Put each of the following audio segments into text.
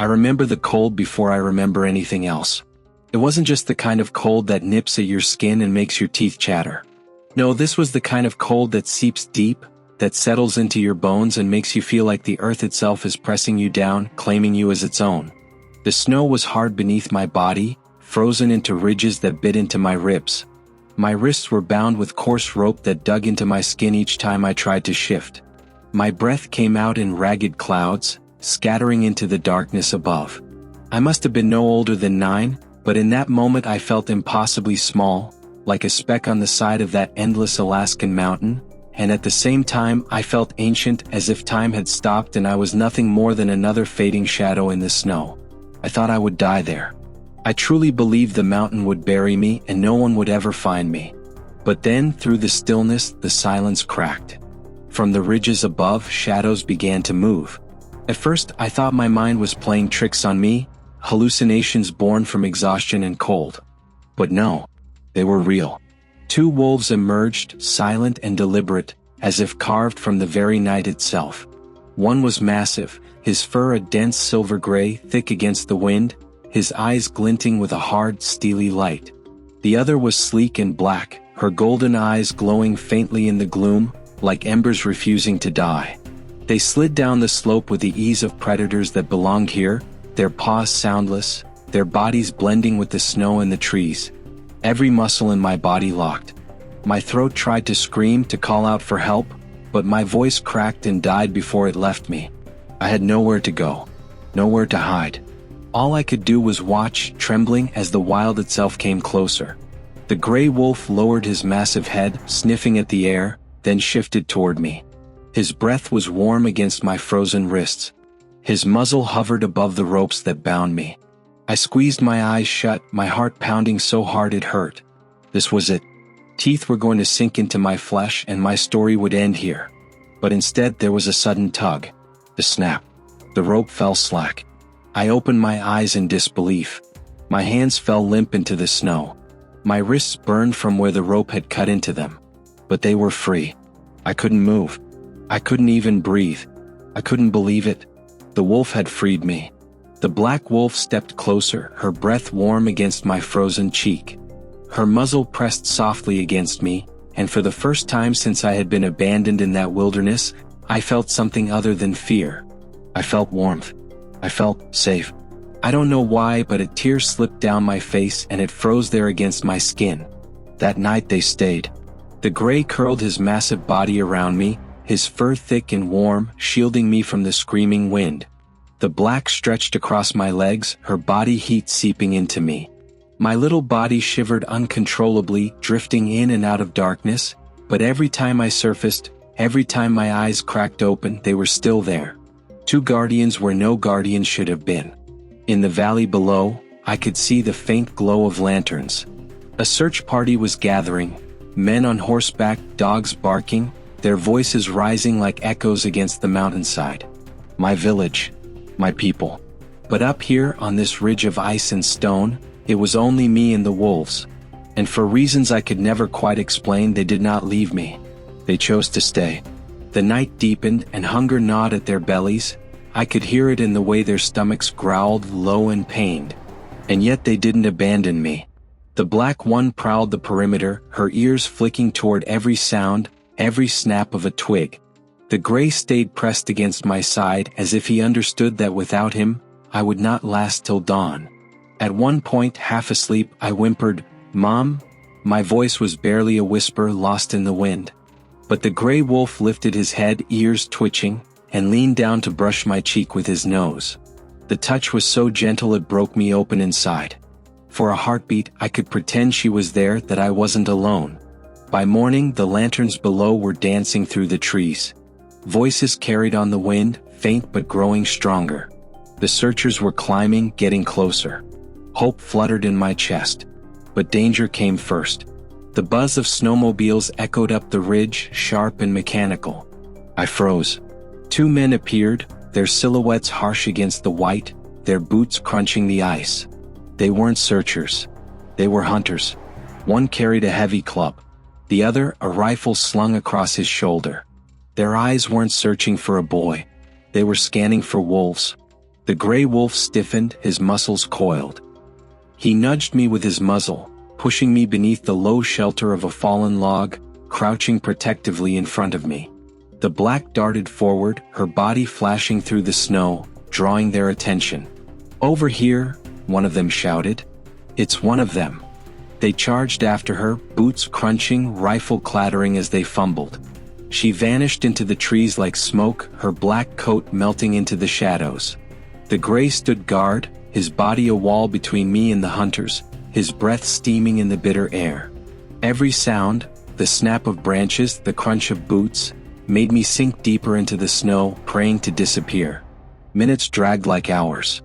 I remember the cold before I remember anything else. It wasn't just the kind of cold that nips at your skin and makes your teeth chatter. No, this was the kind of cold that seeps deep, that settles into your bones and makes you feel like the earth itself is pressing you down, claiming you as its own. The snow was hard beneath my body, frozen into ridges that bit into my ribs. My wrists were bound with coarse rope that dug into my skin each time I tried to shift. My breath came out in ragged clouds, scattering into the darkness above. I must have been no older than 9, but in that moment I felt impossibly small, like a speck on the side of that endless Alaskan mountain, and at the same time I felt ancient, as if time had stopped and I was nothing more than another fading shadow in the snow. I thought I would die there. I truly believed the mountain would bury me and no one would ever find me. But then, through the stillness, the silence cracked. From the ridges above, shadows began to move. At first, I thought my mind was playing tricks on me, hallucinations born from exhaustion and cold. But no, they were real. 2 wolves emerged, silent and deliberate, as if carved from the very night itself. One was massive, his fur a dense silver gray, thick against the wind, his eyes glinting with a hard, steely light. The other was sleek and black, her golden eyes glowing faintly in the gloom, like embers refusing to die. They slid down the slope with the ease of predators that belonged here, their paws soundless, their bodies blending with the snow and the trees. Every muscle in my body locked. My throat tried to scream, to call out for help, but my voice cracked and died before it left me. I had nowhere to go, nowhere to hide. All I could do was watch, trembling as the wild itself came closer. The gray wolf lowered his massive head, sniffing at the air, then shifted toward me. His breath was warm against my frozen wrists. His muzzle hovered above the ropes that bound me. I squeezed my eyes shut, my heart pounding so hard it hurt. This was it. Teeth were going to sink into my flesh and my story would end here. But instead there was a sudden tug. The snap. The rope fell slack. I opened my eyes in disbelief. My hands fell limp into the snow. My wrists burned from where the rope had cut into them. But they were free. I couldn't move. I couldn't even breathe. I couldn't believe it. The wolf had freed me. The black wolf stepped closer, her breath warm against my frozen cheek. Her muzzle pressed softly against me, and for the first time since I had been abandoned in that wilderness, I felt something other than fear. I felt warmth. I felt safe. I don't know why, but a tear slipped down my face and it froze there against my skin. That night they stayed. The gray curled his massive body around me, his fur thick and warm, shielding me from the screaming wind. The black stretched across my legs, her body heat seeping into me. My little body shivered uncontrollably, drifting in and out of darkness, but every time I surfaced, every time my eyes cracked open, they were still there. 2 guardians where no guardian should have been. In the valley below, I could see the faint glow of lanterns. A search party was gathering, men on horseback, dogs barking, their voices rising like echoes against the mountainside. My village. My people. But up here on this ridge of ice and stone, it was only me and the wolves. And for reasons I could never quite explain, they did not leave me. They chose to stay. The night deepened and hunger gnawed at their bellies. I could hear it in the way their stomachs growled, low and pained. And yet they didn't abandon me. The black one prowled the perimeter, her ears flicking toward every sound, every snap of a twig. The gray stayed pressed against my side as if he understood that without him, I would not last till dawn. At one point, half asleep, I whimpered, "Mom?" My voice was barely a whisper lost in the wind. But the gray wolf lifted his head, ears twitching, and leaned down to brush my cheek with his nose. The touch was so gentle it broke me open inside. For a heartbeat, I could pretend she was there, that I wasn't alone. By morning, the lanterns below were dancing through the trees. Voices carried on the wind, faint but growing stronger. The searchers were climbing, getting closer. Hope fluttered in my chest. But danger came first. The buzz of snowmobiles echoed up the ridge, sharp and mechanical. I froze. 2 men appeared, their silhouettes harsh against the white, their boots crunching the ice. They weren't searchers. They were hunters. One carried a heavy club. The other, a rifle slung across his shoulder. Their eyes weren't searching for a boy. They were scanning for wolves. The gray wolf stiffened, his muscles coiled. He nudged me with his muzzle, pushing me beneath the low shelter of a fallen log, crouching protectively in front of me. The black darted forward, her body flashing through the snow, drawing their attention. "Over here," one of them shouted. "It's one of them." They charged after her, boots crunching, rifle clattering as they fumbled. She vanished into the trees like smoke, her black coat melting into the shadows. The gray stood guard, his body a wall between me and the hunters, his breath steaming in the bitter air. Every sound, the snap of branches, the crunch of boots, made me sink deeper into the snow, praying to disappear. Minutes dragged like hours.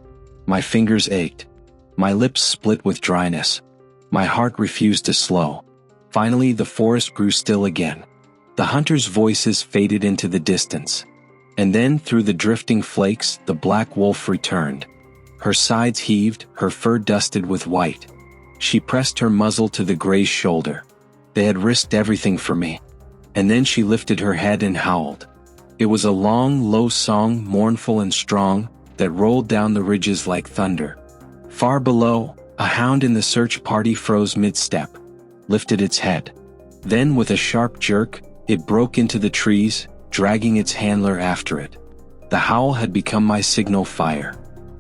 My fingers ached. My lips split with dryness. My heart refused to slow. Finally, the forest grew still again. The hunters' voices faded into the distance. And then, through the drifting flakes, the black wolf returned. Her sides heaved, her fur dusted with white. She pressed her muzzle to the gray's shoulder. They had risked everything for me. And then she lifted her head and howled. It was a long, low song, mournful and strong, that rolled down the ridges like thunder. Far below, a hound in the search party froze mid-step, lifted its head. Then, with a sharp jerk, it broke into the trees, dragging its handler after it. The howl had become my signal fire.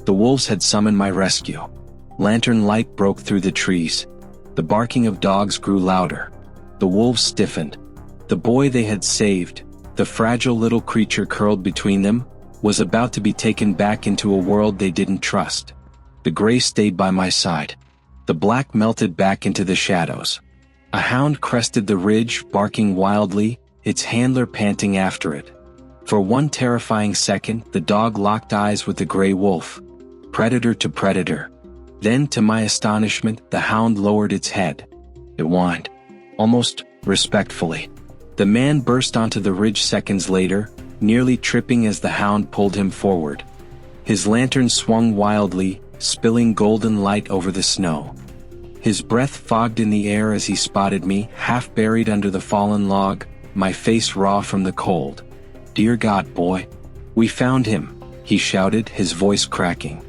The wolves had summoned my rescue. Lantern light broke through the trees. The barking of dogs grew louder. The wolves stiffened. The boy they had saved, the fragile little creature curled between them, was about to be taken back into a world they didn't trust. The gray stayed by my side. The black melted back into the shadows. A hound crested the ridge, barking wildly, its handler panting after it. For one terrifying second, the dog locked eyes with the gray wolf. Predator to predator. Then, to my astonishment, the hound lowered its head. It whined, almost respectfully. The man burst onto the ridge seconds later, nearly tripping as the hound pulled him forward. His lantern swung wildly, spilling golden light over the snow. His breath fogged in the air as he spotted me, half buried under the fallen log, my face raw from the cold. "Dear God, boy. We found him," he shouted, his voice cracking.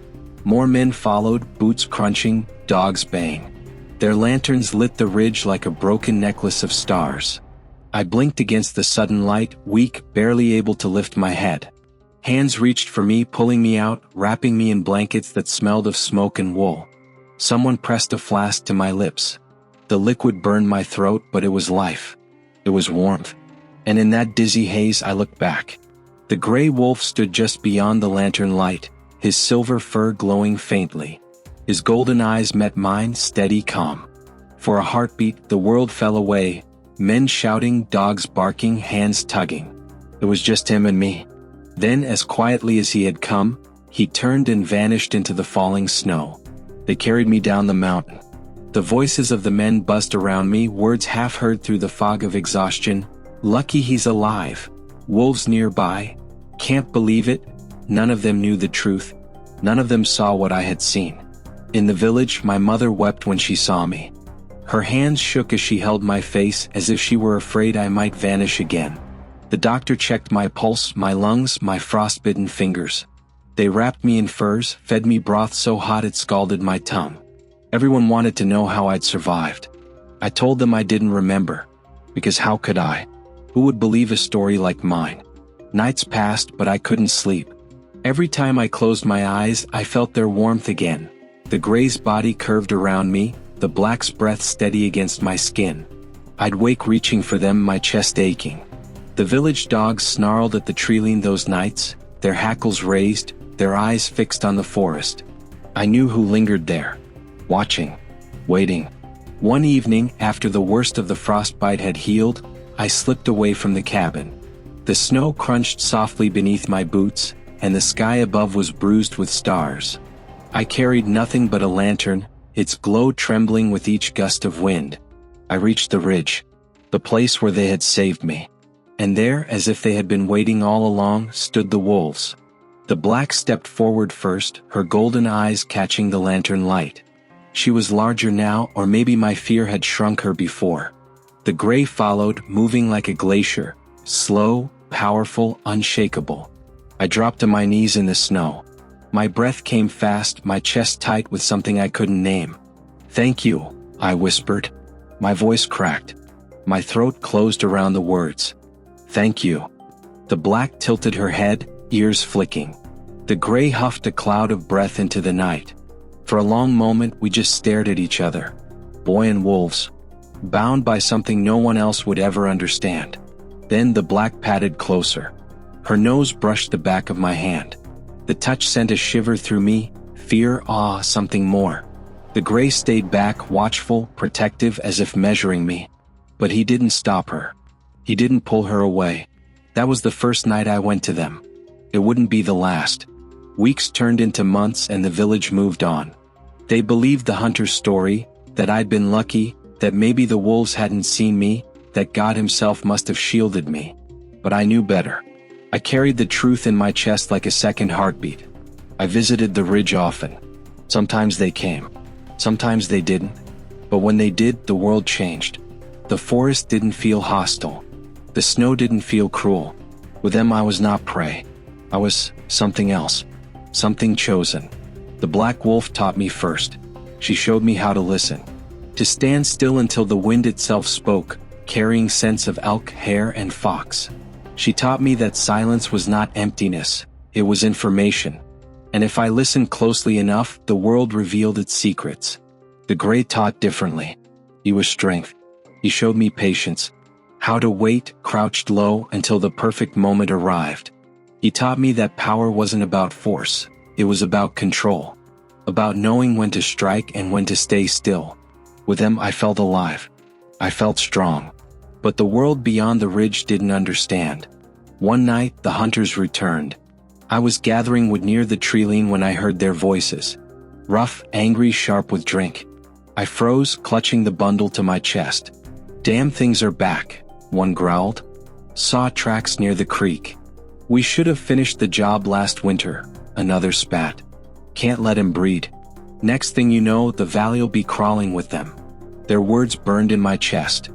More men followed, boots crunching, dogs baying. Their lanterns lit the ridge like a broken necklace of stars. I blinked against the sudden light, weak, barely able to lift my head. Hands reached for me, pulling me out, wrapping me in blankets that smelled of smoke and wool. Someone pressed a flask to my lips. The liquid burned my throat, but it was life. It was warmth. And in that dizzy haze I looked back. The gray wolf stood just beyond the lantern light, his silver fur glowing faintly. His golden eyes met mine, steady, calm. For a heartbeat, the world fell away, men shouting, dogs barking, hands tugging. It was just him and me. Then, as quietly as he had come, he turned and vanished into the falling snow. They carried me down the mountain. The voices of the men buzzed around me, words half heard through the fog of exhaustion. "Lucky he's alive. Wolves nearby. Can't believe it." None of them knew the truth. None of them saw what I had seen. In the village, my mother wept when she saw me. Her hands shook as she held my face, as if she were afraid I might vanish again. The doctor checked my pulse, my lungs, my frostbitten fingers. They wrapped me in furs, fed me broth so hot it scalded my tongue. Everyone wanted to know how I'd survived. I told them I didn't remember. Because how could I? Who would believe a story like mine? Nights passed, but I couldn't sleep. Every time I closed my eyes, I felt their warmth again. The gray's body curved around me, the black's breath steady against my skin. I'd wake reaching for them, my chest aching. The village dogs snarled at the treeline those nights, their hackles raised, their eyes fixed on the forest. I knew who lingered there. Watching. Waiting. One evening, after the worst of the frostbite had healed, I slipped away from the cabin. The snow crunched softly beneath my boots, and the sky above was bruised with stars. I carried nothing but a lantern, its glow trembling with each gust of wind. I reached the ridge, the place where they had saved me. And there, as if they had been waiting all along, stood the wolves. The black stepped forward first, her golden eyes catching the lantern light. She was larger now, or maybe my fear had shrunk her before. The gray followed, moving like a glacier, slow, powerful, unshakable. I dropped to my knees in the snow. My breath came fast, my chest tight with something I couldn't name. "Thank you," I whispered. My voice cracked. My throat closed around the words. "Thank you." The black tilted her head, ears flicking. The gray huffed a cloud of breath into the night. For a long moment we just stared at each other. Boy and wolves. Bound by something no one else would ever understand. Then the black padded closer. Her nose brushed the back of my hand. The touch sent a shiver through me, fear, awe, something more. The gray stayed back, watchful, protective, as if measuring me. But he didn't stop her. He didn't pull her away. That was the first night I went to them. It wouldn't be the last. Weeks turned into months and the village moved on. They believed the hunter's story, that I'd been lucky, that maybe the wolves hadn't seen me, that God himself must have shielded me. But I knew better. I carried the truth in my chest like a second heartbeat. I visited the ridge often. Sometimes they came. Sometimes they didn't. But when they did, the world changed. The forest didn't feel hostile. The snow didn't feel cruel. With them I was not prey. I was something else. Something chosen. The black wolf taught me first. She showed me how to listen. To stand still until the wind itself spoke, carrying scents of elk, hare, and fox. She taught me that silence was not emptiness, it was information. And if I listened closely enough, the world revealed its secrets. The gray taught differently. He was strength. He showed me patience. How to wait, crouched low, until the perfect moment arrived. He taught me that power wasn't about force, it was about control. About knowing when to strike and when to stay still. With them I felt alive. I felt strong. But the world beyond the ridge didn't understand. One night, the hunters returned. I was gathering wood near the treeline when I heard their voices. Rough, angry, sharp with drink. I froze, clutching the bundle to my chest. "Damn things are back," one growled. "Saw tracks near the creek. We should have finished the job last winter," another spat. "Can't let him breed. Next thing you know, the valley'll be crawling with them." Their words burned in my chest.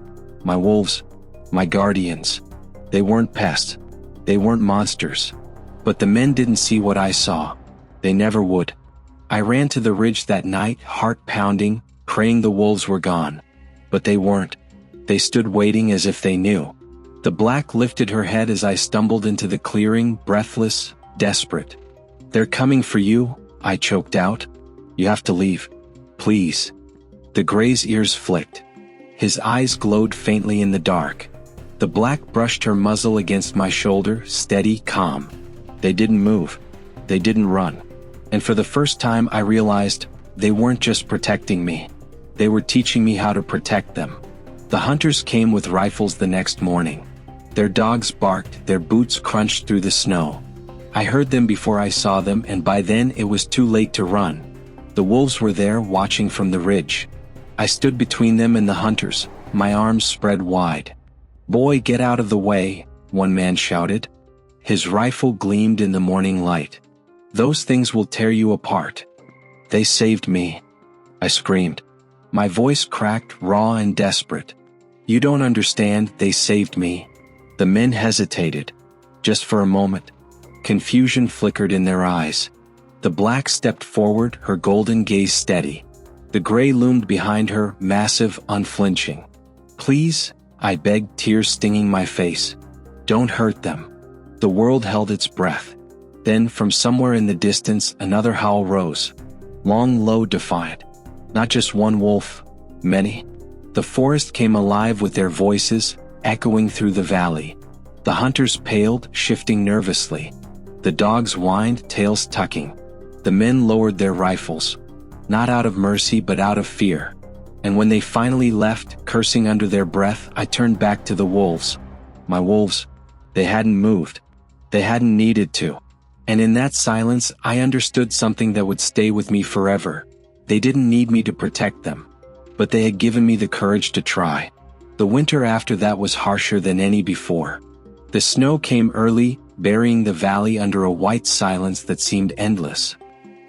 My wolves. My guardians. They weren't pests. They weren't monsters. But the men didn't see what I saw. They never would. I ran to the ridge that night, heart pounding, praying the wolves were gone. But they weren't. They stood waiting as if they knew. The black lifted her head as I stumbled into the clearing, breathless, desperate. "They're coming for you," I choked out. "You have to leave. Please." The gray's ears flicked. His eyes glowed faintly in the dark. The black brushed her muzzle against my shoulder, steady, calm. They didn't move. They didn't run. And for the first time I realized, they weren't just protecting me. They were teaching me how to protect them. The hunters came with rifles the next morning. Their dogs barked, their boots crunched through the snow. I heard them before I saw them, and by then it was too late to run. The wolves were there, watching from the ridge. I stood between them and the hunters, my arms spread wide. "Boy, get out of the way," one man shouted. His rifle gleamed in the morning light. "Those things will tear you apart." "They saved me," I screamed. My voice cracked, raw and desperate. "You don't understand, they saved me." The men hesitated. Just for a moment. Confusion flickered in their eyes. The black stepped forward, her golden gaze steady. The gray loomed behind her, massive, unflinching. "Please," I begged, tears stinging my face. "Don't hurt them." The world held its breath. Then, from somewhere in the distance, another howl rose. Long, low, defiant. Not just one wolf, many. The forest came alive with their voices, echoing through the valley. The hunters paled, shifting nervously. The dogs whined, tails tucking. The men lowered their rifles. Not out of mercy but out of fear. And when they finally left, cursing under their breath, I turned back to the wolves. My wolves. They hadn't moved. They hadn't needed to. And in that silence, I understood something that would stay with me forever. They didn't need me to protect them. But they had given me the courage to try. The winter after that was harsher than any before. The snow came early, burying the valley under a white silence that seemed endless.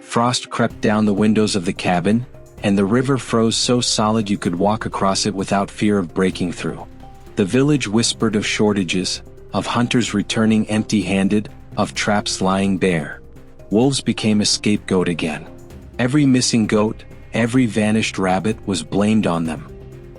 Frost crept down the windows of the cabin, and the river froze so solid you could walk across it without fear of breaking through. The village whispered of shortages, of hunters returning empty-handed, of traps lying bare. Wolves became a scapegoat again. Every missing goat, every vanished rabbit was blamed on them.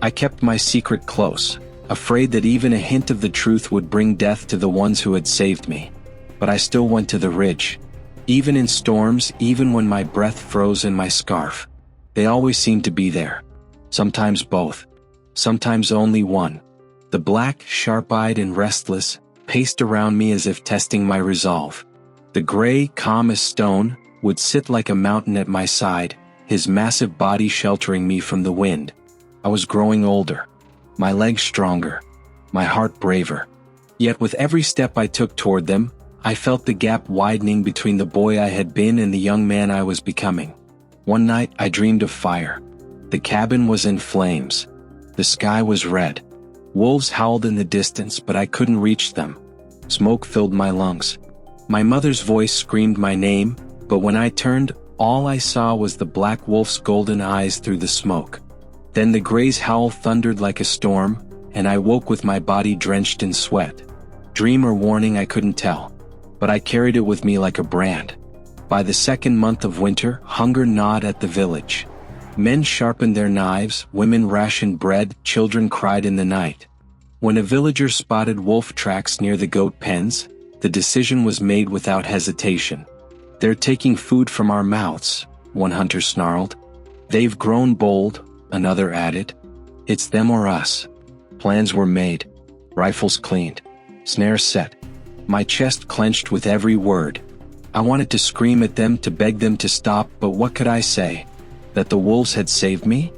I kept my secret close, afraid that even a hint of the truth would bring death to the ones who had saved me. But I still went to the ridge. Even in storms, even when my breath froze in my scarf. They always seemed to be there. Sometimes both. Sometimes only one. The black, sharp-eyed and restless, paced around me as if testing my resolve. The gray, calm as stone, would sit like a mountain at my side, his massive body sheltering me from the wind. I was growing older. My legs stronger. My heart braver. Yet with every step I took toward them, I felt the gap widening between the boy I had been and the young man I was becoming. One night I dreamed of fire. The cabin was in flames. The sky was red. Wolves howled in the distance, but I couldn't reach them. Smoke filled my lungs. My mother's voice screamed my name, but when I turned, all I saw was the black wolf's golden eyes through the smoke. Then the gray's howl thundered like a storm, and I woke with my body drenched in sweat. Dream or warning, I couldn't tell, but I carried it with me like a brand. By the second month of winter, hunger gnawed at the village. Men sharpened their knives, women rationed bread, children cried in the night. When a villager spotted wolf tracks near the goat pens, the decision was made without hesitation. "They're taking food from our mouths," one hunter snarled. "They've grown bold," another added. "It's them or us." Plans were made. Rifles cleaned. Snares set. My chest clenched with every word. I wanted to scream at them, to beg them to stop, but what could I say? That the wolves had saved me?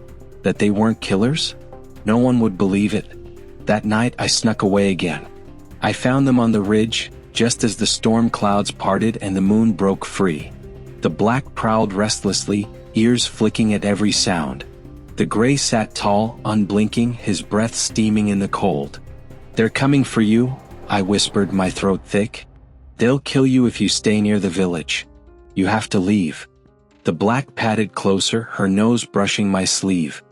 That they weren't killers? No one would believe it. That night I snuck away again. I found them on the ridge, just as the storm clouds parted and the moon broke free. The black prowled restlessly, ears flicking at every sound. The gray sat tall, unblinking, his breath steaming in the cold. "They're coming for you," I whispered, my throat thick. "They'll kill you if you stay near the village. You have to leave." The black padded closer, her nose brushing my sleeve.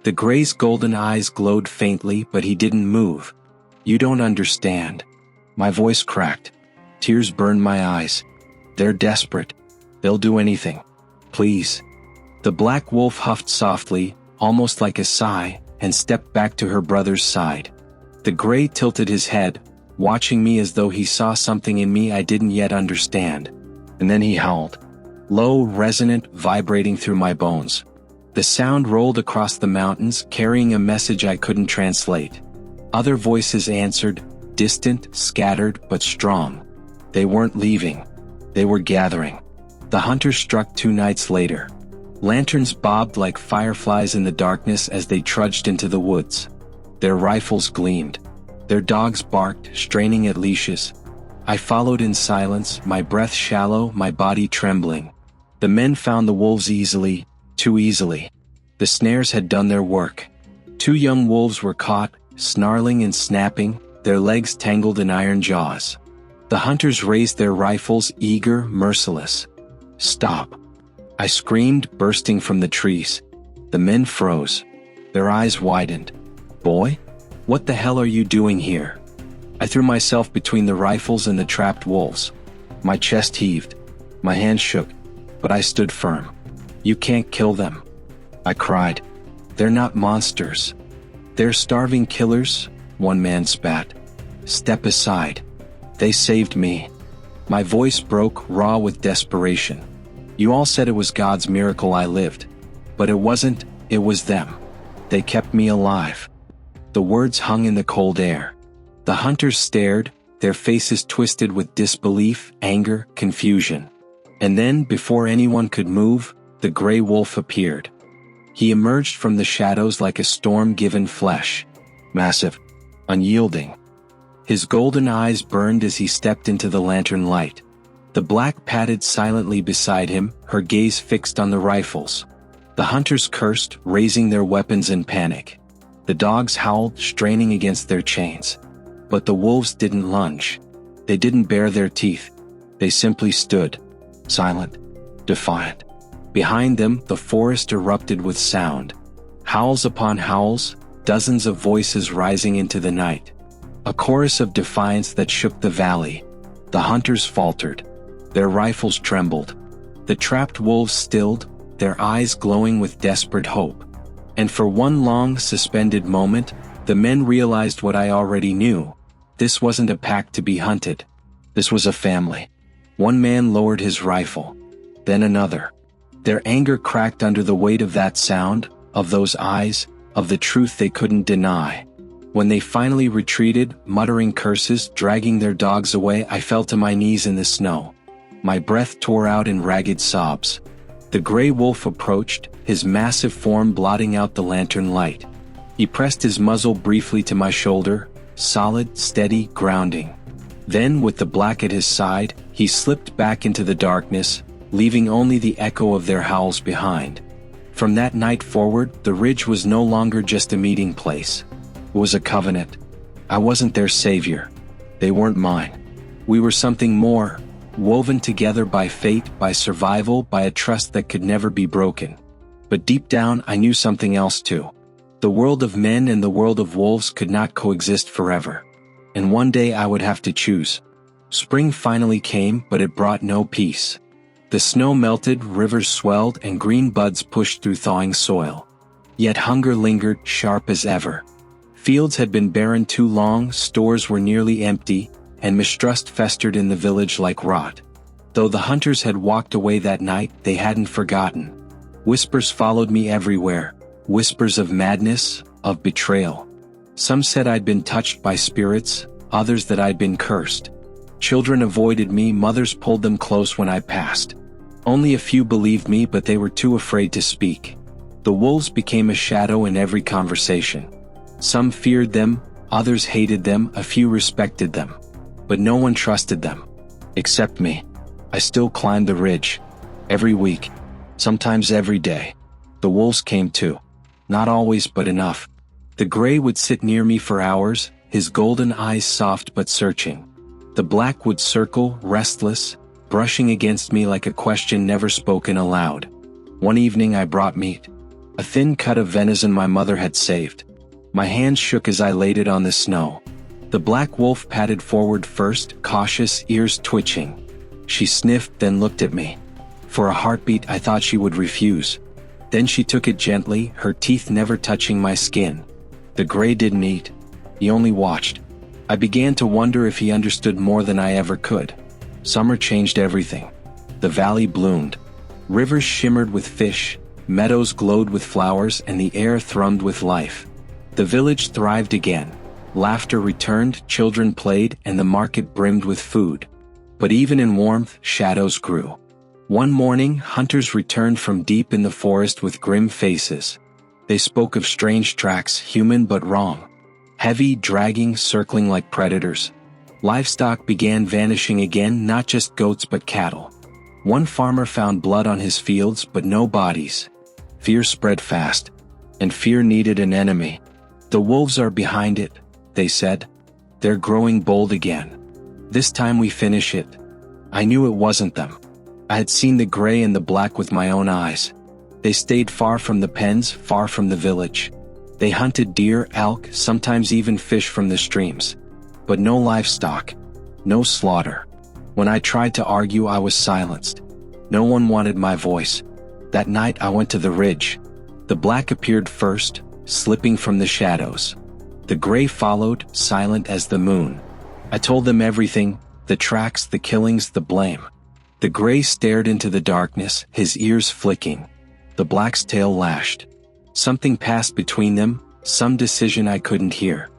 The gray's golden eyes glowed faintly, but he didn't move. "You don't understand." My voice cracked. Tears burned my eyes. "They're desperate. They'll do anything. Please." The black wolf huffed softly, almost like a sigh, and stepped back to her brother's side. The gray tilted his head, watching me as though he saw something in me I didn't yet understand. And then he howled. Low, resonant, vibrating through my bones. The sound rolled across the mountains, carrying a message I couldn't translate. Other voices answered, distant, scattered, but strong. They weren't leaving. They were gathering. The hunters struck 2 nights later. Lanterns bobbed like fireflies in the darkness as they trudged into the woods. Their rifles gleamed. Their dogs barked, straining at leashes. I followed in silence, my breath shallow, my body trembling. The men found the wolves easily, too easily. The snares had done their work. 2 young wolves were caught, snarling and snapping, their legs tangled in iron jaws. The hunters raised their rifles, eager, merciless. "Stop!" I screamed, bursting from the trees. The men froze. Their eyes widened. "Boy? What the hell are you doing here?" I threw myself between the rifles and the trapped wolves. My chest heaved. My hands shook, but I stood firm. "You can't kill them," I cried. "They're not monsters. They're starving killers," one man spat. "Step aside. They saved me." My voice broke, raw with desperation. "You all said it was God's miracle I lived. But it wasn't, it was them. They kept me alive." The words hung in the cold air. The hunters stared, their faces twisted with disbelief, anger, confusion. And then, before anyone could move, the gray wolf appeared. He emerged from the shadows like a storm-given flesh. Massive. Unyielding. His golden eyes burned as he stepped into the lantern light. The black padded silently beside him, her gaze fixed on the rifles. The hunters cursed, raising their weapons in panic. The dogs howled, straining against their chains. But the wolves didn't lunge. They didn't bare their teeth. They simply stood, silent, defiant. Behind them, the forest erupted with sound. Howls upon howls, dozens of voices rising into the night. A chorus of defiance that shook the valley. The hunters faltered. Their rifles trembled. The trapped wolves stilled, their eyes glowing with desperate hope. And for one long, suspended moment, the men realized what I already knew. This wasn't a pack to be hunted. This was a family. One man lowered his rifle. Then another. Their anger cracked under the weight of that sound, of those eyes, of the truth they couldn't deny. When they finally retreated, muttering curses, dragging their dogs away, I fell to my knees in the snow. My breath tore out in ragged sobs. The gray wolf approached, his massive form blotting out the lantern light. He pressed his muzzle briefly to my shoulder, solid, steady, grounding. Then, with the black at his side, he slipped back into the darkness, leaving only the echo of their howls behind. From that night forward, the ridge was no longer just a meeting place. It was a covenant. I wasn't their savior. They weren't mine. We were something more, woven together by fate, by survival, by a trust that could never be broken. But deep down, I knew something else too. The world of men and the world of wolves could not coexist forever. And one day I would have to choose. Spring finally came, but it brought no peace. The snow melted, rivers swelled, and green buds pushed through thawing soil. Yet hunger lingered, sharp as ever. Fields had been barren too long, stores were nearly empty, and mistrust festered in the village like rot. Though the hunters had walked away that night, they hadn't forgotten. Whispers followed me everywhere, whispers of madness, of betrayal. Some said I'd been touched by spirits, others that I'd been cursed. Children avoided me, mothers pulled them close when I passed. Only a few believed me, but they were too afraid to speak. The wolves became a shadow in every conversation. Some feared them, others hated them, a few respected them. But no one trusted them. Except me. I still climbed the ridge. Every week. Sometimes every day. The wolves came too. Not always, but enough. The gray would sit near me for hours, his golden eyes soft but searching. The black would circle, restless, brushing against me like a question never spoken aloud. One evening I brought meat. A thin cut of venison my mother had saved. My hands shook as I laid it on the snow. The black wolf padded forward first, cautious, ears twitching. She sniffed, then looked at me. For a heartbeat I thought she would refuse. Then she took it gently, her teeth never touching my skin. The gray didn't eat. He only watched. I began to wonder if he understood more than I ever could. Summer changed everything. The valley bloomed. Rivers shimmered with fish, meadows glowed with flowers, and the air thrummed with life. The village thrived again. Laughter returned, children played, and the market brimmed with food. But even in warmth, shadows grew. One morning, hunters returned from deep in the forest with grim faces. They spoke of strange tracks, human but wrong. Heavy, dragging, circling like predators. Livestock began vanishing again, not just goats but cattle. One farmer found blood on his fields, but no bodies. Fear spread fast. And fear needed an enemy. The wolves are behind it, they said. They're growing bold again. This time we finish it. I knew it wasn't them. I had seen the gray and the black with my own eyes. They stayed far from the pens, far from the village. They hunted deer, elk, sometimes even fish from the streams. But no livestock. No slaughter. When I tried to argue, I was silenced. No one wanted my voice. That night I went to the ridge. The black appeared first, slipping from the shadows. The gray followed, silent as the moon. I told them everything, the tracks, the killings, the blame. The gray stared into the darkness, his ears flicking. The black's tail lashed. Something passed between them, some decision I couldn't hear.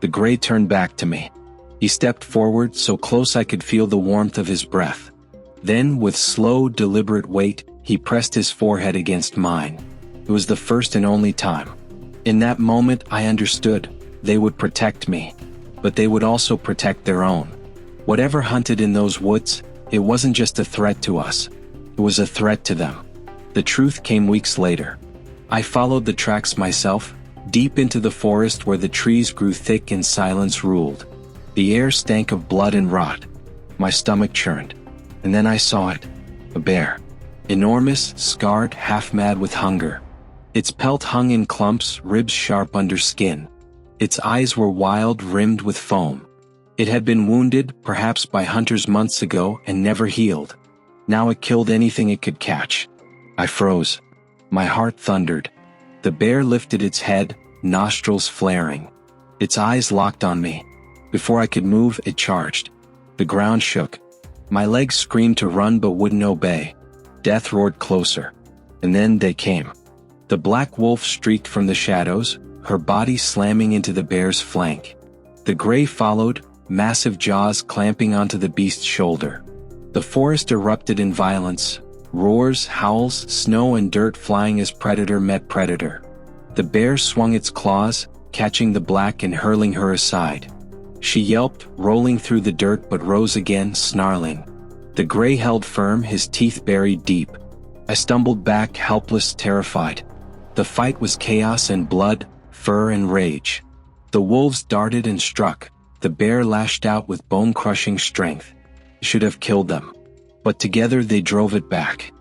The gray turned back to me. He stepped forward, so close I could feel the warmth of his breath. Then, with slow, deliberate weight, he pressed his forehead against mine. It was the first and only time. In that moment, I understood. They would protect me. But they would also protect their own. Whatever hunted in those woods, it wasn't just a threat to us. It was a threat to them. The truth came weeks later. I followed the tracks myself, deep into the forest where the trees grew thick and silence ruled. The air stank of blood and rot. My stomach churned. And then I saw it. A bear. Enormous, scarred, half-mad with hunger. Its pelt hung in clumps, ribs sharp under skin. Its eyes were wild, rimmed with foam. It had been wounded, perhaps by hunters months ago, and never healed. Now it killed anything it could catch. I froze. My heart thundered. The bear lifted its head, nostrils flaring. Its eyes locked on me. Before I could move, it charged. The ground shook. My legs screamed to run but wouldn't obey. Death roared closer. And then they came. The black wolf streaked from the shadows, her body slamming into the bear's flank. The gray followed, massive jaws clamping onto the beast's shoulder. The forest erupted in violence, roars, howls, snow and dirt flying as predator met predator. The bear swung its claws, catching the black and hurling her aside. She yelped, rolling through the dirt but rose again, snarling. The gray held firm, his teeth buried deep. I stumbled back, helpless, terrified. The fight was chaos and blood, fur and rage. The wolves darted and struck. The bear lashed out with bone-crushing strength. Should have killed them. But together they drove it back.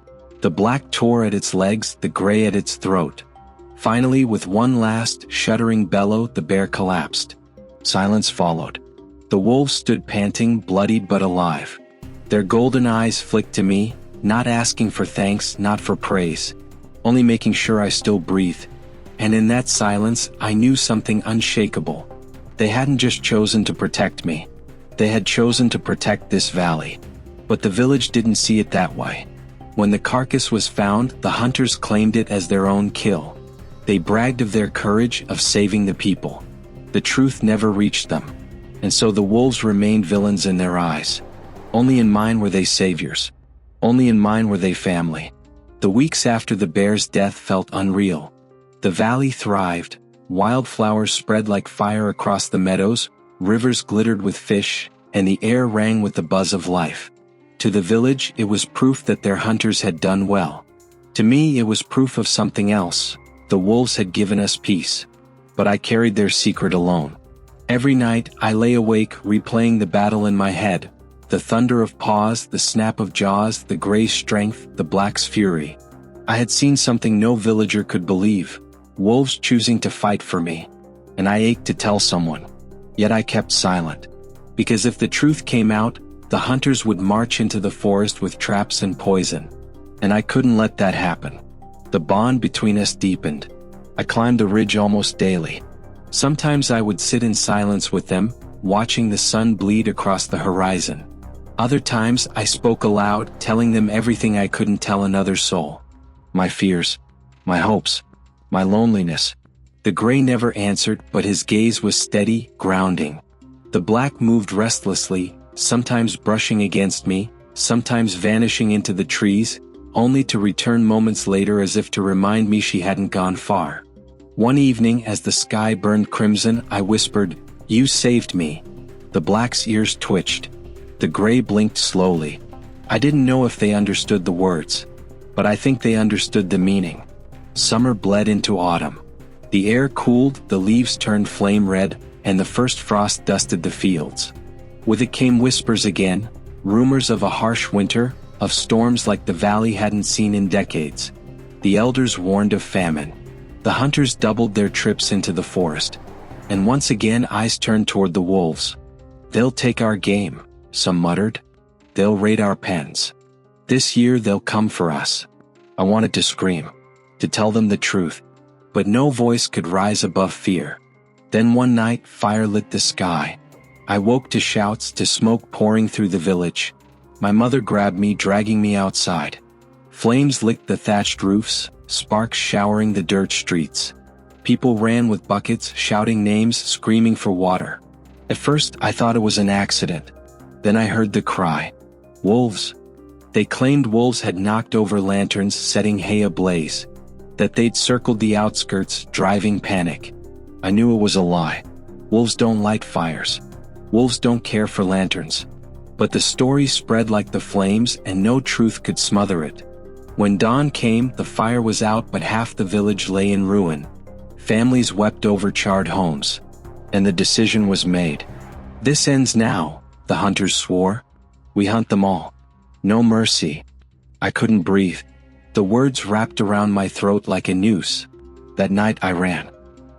The black tore at its legs, the gray at its throat. Finally, with one last, shuddering bellow, the bear collapsed. Silence followed. The wolves stood panting, bloodied but alive. Their golden eyes flicked to me, not asking for thanks, not for praise, only making sure I still breathed. And in that silence, I knew something unshakable. They hadn't just chosen to protect me. They had chosen to protect this valley. But the village didn't see it that way. When the carcass was found, the hunters claimed it as their own kill. They bragged of their courage, of saving the people. The truth never reached them. And so the wolves remained villains in their eyes. Only in mine were they saviors. Only in mine were they family. The weeks after the bear's death felt unreal. The valley thrived, wildflowers spread like fire across the meadows, rivers glittered with fish, and the air rang with the buzz of life. To the village, it was proof that their hunters had done well. To me, it was proof of something else. The wolves had given us peace. But I carried their secret alone. Every night, I lay awake, replaying the battle in my head. The thunder of paws, the snap of jaws, the gray's strength, the black's fury. I had seen something no villager could believe. Wolves choosing to fight for me. And I ached to tell someone. Yet I kept silent. Because if the truth came out, the hunters would march into the forest with traps and poison. And I couldn't let that happen. The bond between us deepened. I climbed the ridge almost daily. Sometimes I would sit in silence with them, watching the sun bleed across the horizon. Other times I spoke aloud, telling them everything I couldn't tell another soul. My fears, my hopes, my loneliness. The gray never answered, but his gaze was steady, grounding. The black moved restlessly, sometimes brushing against me, sometimes vanishing into the trees, only to return moments later as if to remind me she hadn't gone far. One evening, as the sky burned crimson, I whispered, "You saved me." The black's ears twitched. The gray blinked slowly. I didn't know if they understood the words, but I think they understood the meaning. Summer bled into autumn. The air cooled, the leaves turned flame red, and the first frost dusted the fields. With it came whispers again, rumors of a harsh winter, of storms like the valley hadn't seen in decades. The elders warned of famine. The hunters doubled their trips into the forest. And once again eyes turned toward the wolves. "They'll take our game," some muttered. "They'll raid our pens. This year they'll come for us." I wanted to scream, to tell them the truth, but no voice could rise above fear. Then one night, fire lit the sky. I woke to shouts, to smoke pouring through the village. My mother grabbed me, dragging me outside. Flames licked the thatched roofs, sparks showering the dirt streets. People ran with buckets, shouting names, screaming for water. At first, I thought it was an accident. Then I heard the cry. Wolves. They claimed wolves had knocked over lanterns, setting hay ablaze. That they'd circled the outskirts, driving panic. I knew it was a lie. Wolves don't light fires. Wolves don't care for lanterns. But the story spread like the flames, and no truth could smother it. When dawn came, the fire was out, but half the village lay in ruin. Families wept over charred homes. And the decision was made. "This ends now," the hunters swore. "We hunt them all. No mercy." I couldn't breathe. The words wrapped around my throat like a noose. That night I ran.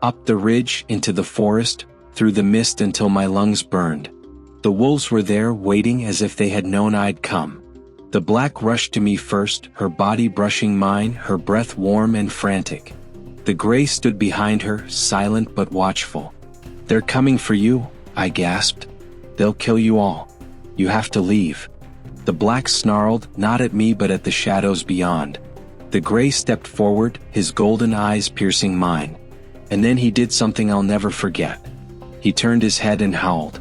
Up the ridge, into the forest, through the mist until my lungs burned. The wolves were there, waiting as if they had known I'd come. The black rushed to me first, her body brushing mine, her breath warm and frantic. The gray stood behind her, silent but watchful. "They're coming for you," I gasped. "They'll kill you all. You have to leave." The black snarled, not at me but at the shadows beyond. The gray stepped forward, his golden eyes piercing mine. And then he did something I'll never forget. He turned his head and howled.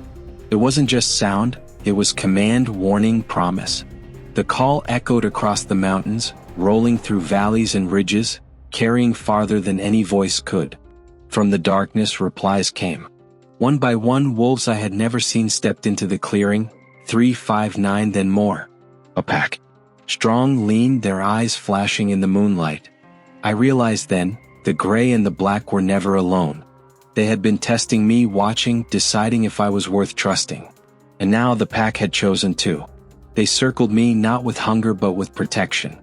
It wasn't just sound, it was command, warning, promise. The call echoed across the mountains, rolling through valleys and ridges, carrying farther than any voice could. From the darkness, replies came. One by one, wolves I had never seen stepped into the clearing, 3, 5, 9, then more. A pack. Strong, lean, their eyes flashing in the moonlight. I realized then, the gray and the black were never alone. They had been testing me, watching, deciding if I was worth trusting. And now the pack had chosen too. They circled me not with hunger but with protection.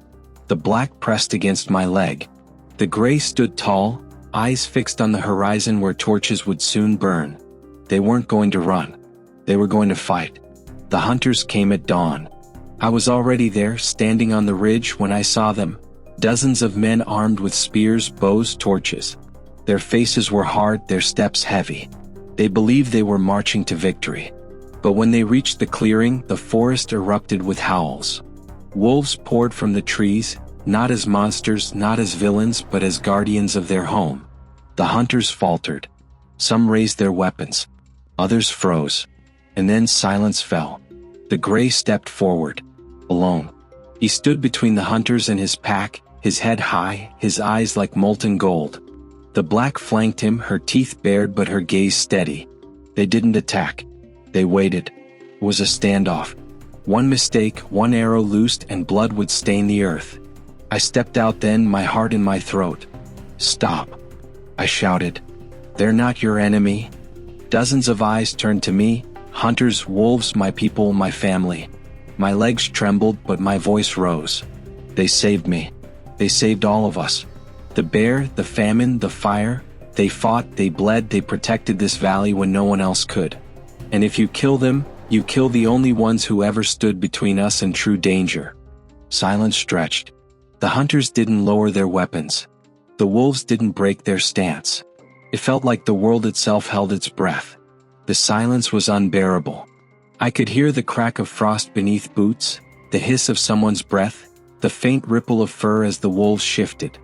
The black pressed against my leg. The gray stood tall, eyes fixed on the horizon where torches would soon burn. They weren't going to run. They were going to fight. The hunters came at dawn. I was already there, standing on the ridge when I saw them. Dozens of men armed with spears, bows, torches. Their faces were hard, their steps heavy. They believed they were marching to victory. But when they reached the clearing, the forest erupted with howls. Wolves poured from the trees, not as monsters, not as villains, but as guardians of their home. The hunters faltered. Some raised their weapons. Others froze. And then silence fell. The gray stepped forward. Alone. He stood between the hunters and his pack, his head high, his eyes like molten gold. The black flanked him, her teeth bared but her gaze steady. They didn't attack. They waited. It was a standoff. One mistake, one arrow loosed, and blood would stain the earth. I stepped out then, my heart in my throat. "Stop," I shouted. "They're not your enemy." Dozens of eyes turned to me, hunters, wolves, my people, my family. My legs trembled, but my voice rose. They saved me. They saved all of us. The bear, the famine, the fire. They fought, they bled, they protected this valley when no one else could. And if you kill them, you kill the only ones who ever stood between us and true danger. Silence stretched. The hunters didn't lower their weapons. The wolves didn't break their stance. It felt like the world itself held its breath. The silence was unbearable. I could hear the crack of frost beneath boots, the hiss of someone's breath, the faint ripple of fur as the wolves shifted.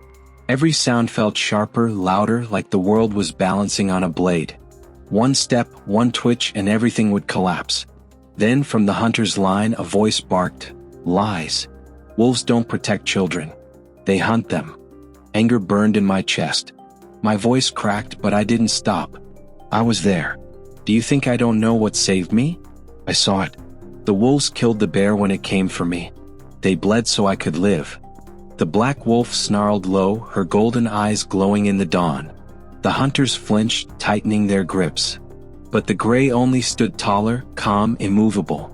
Every sound felt sharper, louder, like the world was balancing on a blade. One step, one twitch, and everything would collapse. Then from the hunter's line a voice barked, "Lies. Wolves don't protect children. They hunt them." Anger burned in my chest. My voice cracked, but I didn't stop. I was there. Do you think I don't know what saved me? I saw it. The wolves killed the bear when it came for me. They bled so I could live. The black wolf snarled low, her golden eyes glowing in the dawn. The hunters flinched, tightening their grips. But the gray only stood taller, calm, immovable.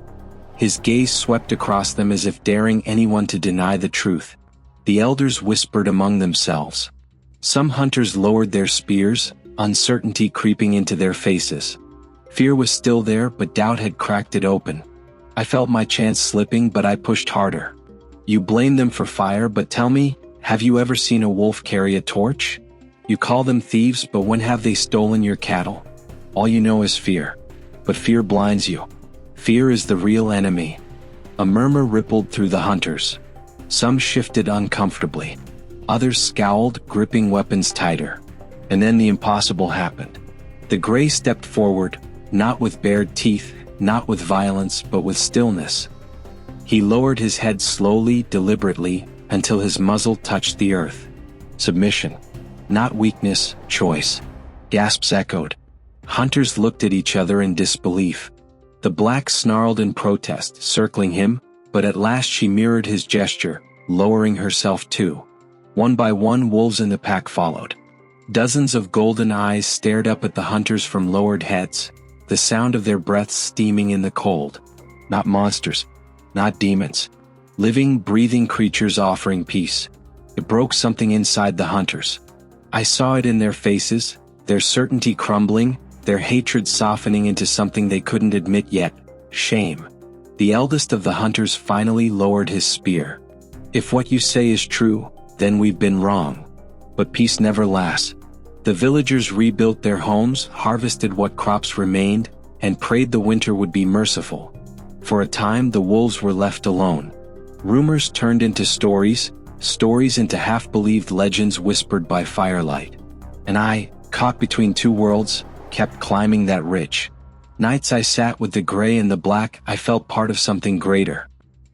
His gaze swept across them as if daring anyone to deny the truth. The elders whispered among themselves. Some hunters lowered their spears, uncertainty creeping into their faces. Fear was still there, but doubt had cracked it open. I felt my chance slipping, but I pushed harder. You blame them for fire, but tell me, have you ever seen a wolf carry a torch? You call them thieves, but when have they stolen your cattle? All you know is fear. But fear blinds you. Fear is the real enemy. A murmur rippled through the hunters. Some shifted uncomfortably. Others scowled, gripping weapons tighter. And then the impossible happened. The gray stepped forward, not with bared teeth, not with violence, but with stillness. He lowered his head slowly, deliberately, until his muzzle touched the earth. Submission. Not weakness, choice. Gasps echoed. Hunters looked at each other in disbelief. The black snarled in protest, circling him, but at last she mirrored his gesture, lowering herself too. One by one, wolves in the pack followed. Dozens of golden eyes stared up at the hunters from lowered heads, the sound of their breaths steaming in the cold. Not monsters. Not demons. Living, breathing creatures offering peace. It broke something inside the hunters. I saw it in their faces, their certainty crumbling, their hatred softening into something they couldn't admit yet, shame. The eldest of the hunters finally lowered his spear. "If what you say is true, then we've been wrong. But peace never lasts." The villagers rebuilt their homes, harvested what crops remained, and prayed the winter would be merciful. For a time the wolves were left alone. Rumors turned into stories, stories into half-believed legends whispered by firelight. And I, caught between two worlds, kept climbing that ridge. Nights I sat with the gray and the black, I felt part of something greater.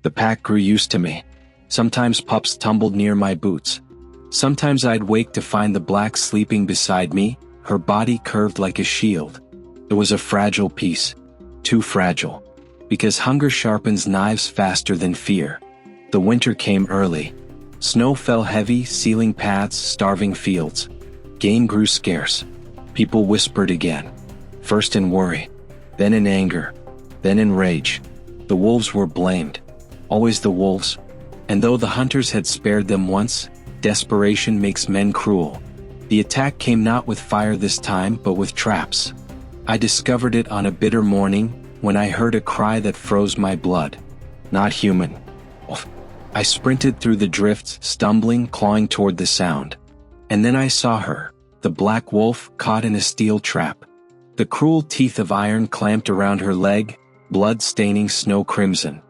The pack grew used to me. Sometimes pups tumbled near my boots. Sometimes I'd wake to find the black sleeping beside me, her body curved like a shield. It was a fragile peace. Too fragile. Because hunger sharpens knives faster than fear. The winter came early. Snow fell heavy, sealing paths, starving fields. Game grew scarce. People whispered again. First in worry, then in anger, then in rage. The wolves were blamed. Always the wolves. And though the hunters had spared them once, desperation makes men cruel. The attack came not with fire this time, but with traps. I discovered it on a bitter morning, when I heard a cry that froze my blood. Not human. I sprinted through the drifts, stumbling, clawing toward the sound. And then I saw her, the black wolf caught in a steel trap. The cruel teeth of iron clamped around her leg, blood staining snow crimson.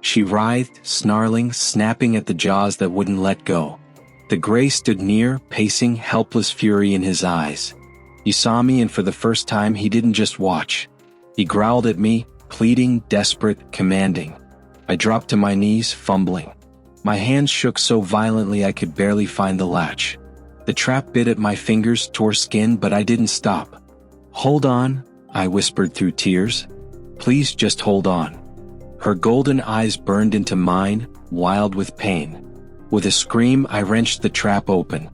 She writhed, snarling, snapping at the jaws that wouldn't let go. The gray stood near, pacing, helpless fury in his eyes. He saw me, and for the first time he didn't just watch. He growled at me, pleading, desperate, commanding. I dropped to my knees, fumbling. My hands shook so violently I could barely find the latch. The trap bit at my fingers, tore skin, but I didn't stop. "Hold on," I whispered through tears. "Please just hold on." Her golden eyes burned into mine, wild with pain. With a scream, I wrenched the trap open.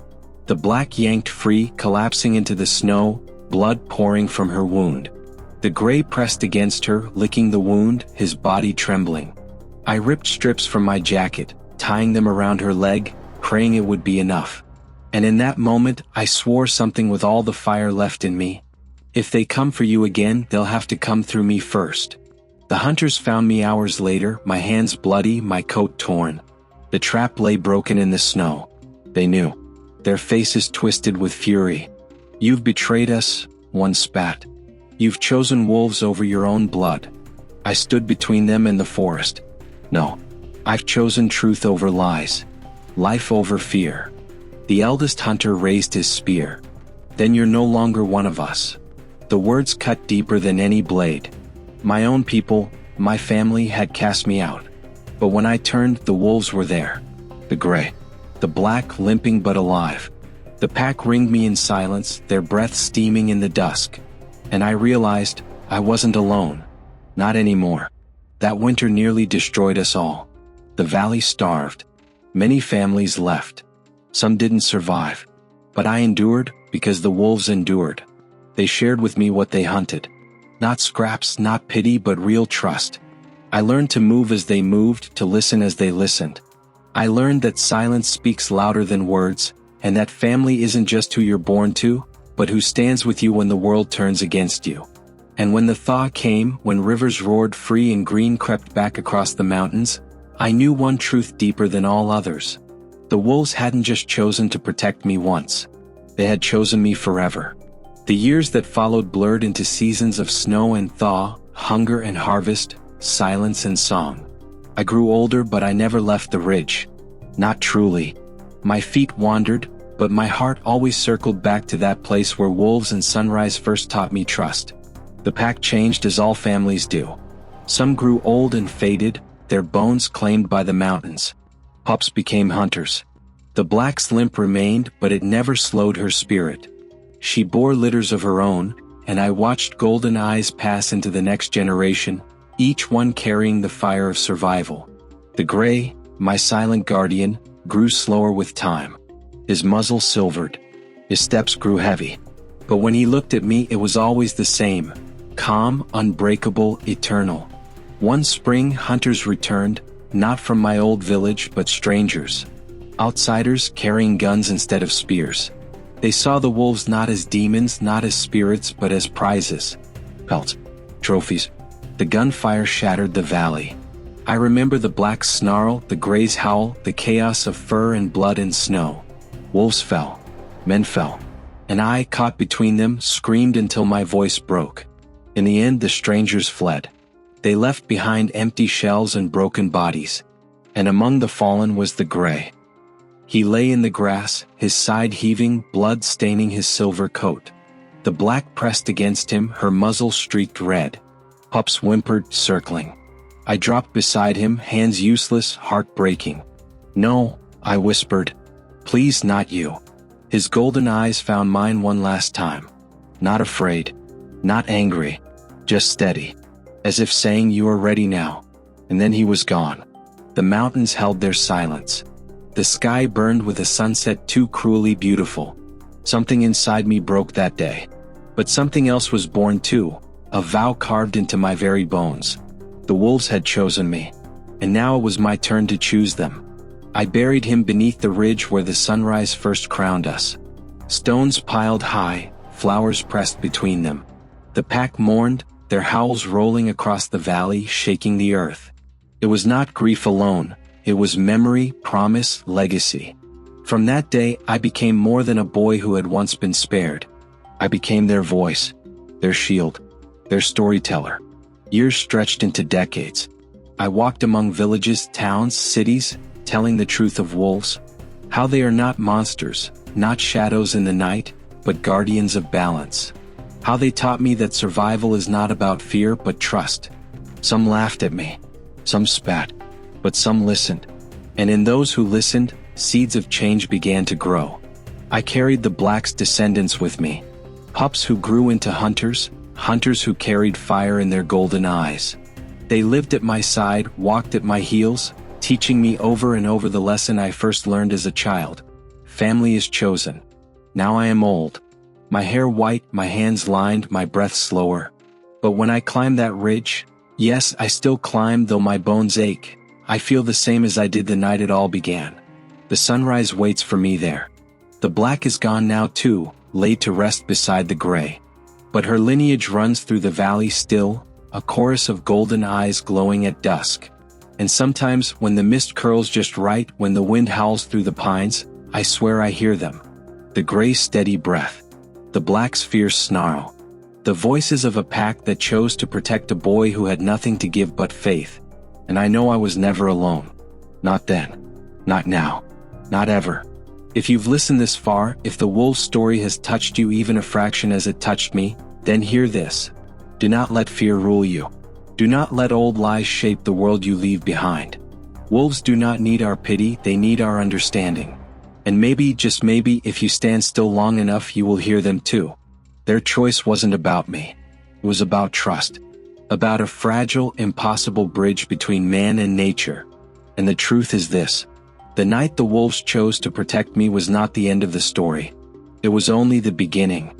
The black yanked free, collapsing into the snow, blood pouring from her wound. The gray pressed against her, licking the wound, his body trembling. I ripped strips from my jacket, tying them around her leg, praying it would be enough. And in that moment, I swore something with all the fire left in me. If they come for you again, they'll have to come through me first. The hunters found me hours later, my hands bloody, my coat torn. The trap lay broken in the snow. They knew. Their faces twisted with fury. "You've betrayed us," one spat. "You've chosen wolves over your own blood." I stood between them and the forest. "No. I've chosen truth over lies. Life over fear." The eldest hunter raised his spear. "Then you're no longer one of us." The words cut deeper than any blade. My own people, my family had cast me out. But when I turned, the wolves were there. The gray. The black, limping but alive. The pack ringed me in silence, their breath steaming in the dusk. And I realized I wasn't alone. Not anymore. That winter nearly destroyed us all. The valley starved. Many families left. Some didn't survive. But I endured because the wolves endured. They shared with me what they hunted. Not scraps, not pity, but real trust. I learned to move as they moved, to listen as they listened. I learned that silence speaks louder than words, and that family isn't just who you're born to, but who stands with you when the world turns against you. And when the thaw came, when rivers roared free and green crept back across the mountains, I knew one truth deeper than all others. The wolves hadn't just chosen to protect me once. They had chosen me forever. The years that followed blurred into seasons of snow and thaw, hunger and harvest, silence and song. I grew older, but I never left the ridge. Not truly. My feet wandered, but my heart always circled back to that place where wolves and sunrise first taught me trust. The pack changed as all families do. Some grew old and faded, their bones claimed by the mountains. Pups became hunters. The black's limp remained, but it never slowed her spirit. She bore litters of her own, and I watched golden eyes pass into the next generation, each one carrying the fire of survival. The gray, my silent guardian, grew slower with time. His muzzle silvered. His steps grew heavy. But when he looked at me, it was always the same. Calm, unbreakable, eternal. One spring, hunters returned, not from my old village, but strangers. Outsiders carrying guns instead of spears. They saw the wolves not as demons, not as spirits, but as prizes. Pelts. Trophies. The gunfire shattered the valley. I remember the black's snarl, the gray's howl, the chaos of fur and blood and snow. Wolves fell. Men fell. And I, caught between them, screamed until my voice broke. In the end, the strangers fled. They left behind empty shells and broken bodies. And among the fallen was the gray. He lay in the grass, his side heaving, blood staining his silver coat. The black pressed against him, her muzzle streaked red. Pups whimpered, circling. I dropped beside him, hands useless, heart breaking. "No," I whispered. "Please, not you." His golden eyes found mine one last time. Not afraid. Not angry. Just steady. As if saying, "You are ready now." And then he was gone. The mountains held their silence. The sky burned with a sunset too cruelly beautiful. Something inside me broke that day. But something else was born too, a vow carved into my very bones. The wolves had chosen me, and now it was my turn to choose them. I buried him beneath the ridge where the sunrise first crowned us. Stones piled high, flowers pressed between them. The pack mourned, their howls rolling across the valley, shaking the earth. It was not grief alone, it was memory, promise, legacy. From that day, I became more than a boy who had once been spared. I became their voice, their shield, their storyteller. Years stretched into decades. I walked among villages, towns, cities, telling the truth of wolves. How they are not monsters, not shadows in the night, but guardians of balance. How they taught me that survival is not about fear but trust. Some laughed at me. Some spat. But some listened. And in those who listened, seeds of change began to grow. I carried the black's descendants with me. Pups who grew into hunters, hunters who carried fire in their golden eyes. They lived at my side, walked at my heels, teaching me over and over the lesson I first learned as a child. Family is chosen. Now I am old. My hair white, my hands lined, my breath slower. But when I climb that ridge, yes, I still climb though my bones ache, I feel the same as I did the night it all began. The sunrise waits for me there. The black is gone now too, laid to rest beside the gray. But her lineage runs through the valley still, a chorus of golden eyes glowing at dusk. And sometimes, when the mist curls just right, when the wind howls through the pines, I swear I hear them. The gray's steady breath. The black's fierce snarl. The voices of a pack that chose to protect a boy who had nothing to give but faith. And I know I was never alone. Not then. Not now. Not ever. If you've listened this far, if the wolf story has touched you even a fraction as it touched me, then hear this. Do not let fear rule you. Do not let old lies shape the world you leave behind. Wolves do not need our pity, they need our understanding. And maybe, just maybe, if you stand still long enough, you will hear them too. Their choice wasn't about me. It was about trust. About a fragile, impossible bridge between man and nature. And the truth is this. The night the wolves chose to protect me was not the end of the story. It was only the beginning.